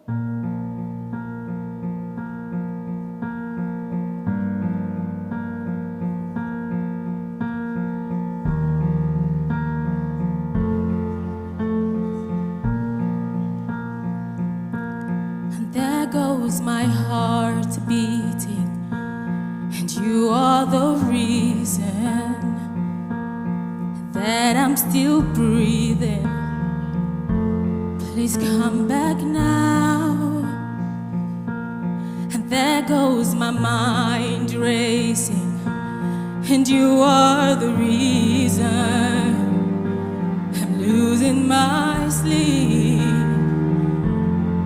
And there goes my heart beating, and you are the reason that I'm still breathing. Please come back now. And there goes my mind racing, and you are the reason I'm losing my sleep.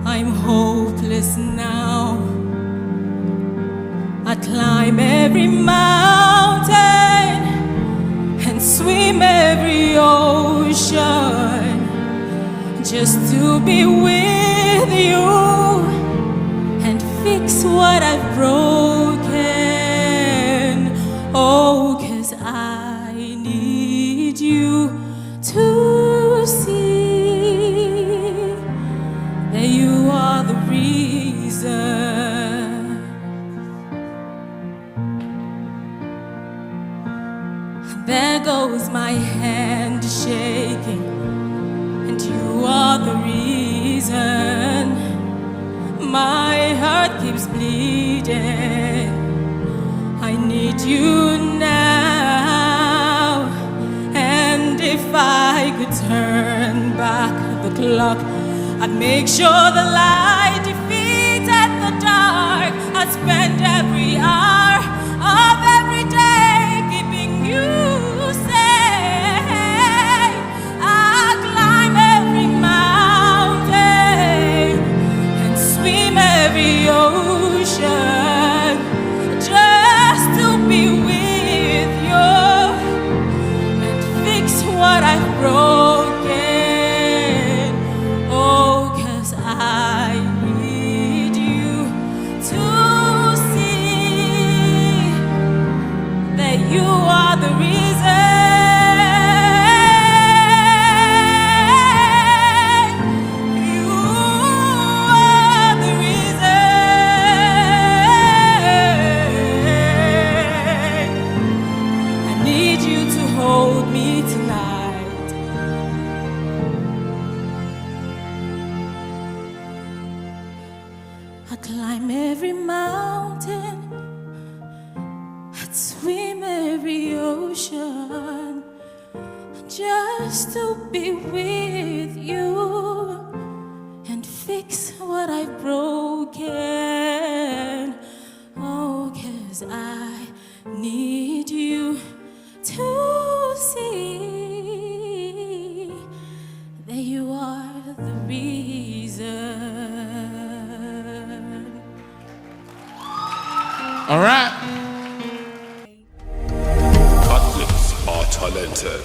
I'm hopeless now. I climb every mountain and swim every ocean just to be with you and fix what I've broken. Oh, 'cause I need you to see that you are the reason. There goes my hand shaking, and you are the reason my heart keeps bleeding. I need you now, and if I could turn back the clock, I'd make sure the light defeated the dark. I'd spend every hour of every day keeping you safe. I'd climb every mountain and swim every ocean just to be with you and fix what I've broken. Oh, 'cause I need you to see that you are the reason. You are the reason. I need you to hold me tonight. I climb every mountain, I'd swim every ocean just to be with you and fix what I've broken. Oh, 'cause I need you to see that you are the reason. All right. Cutlets are talented.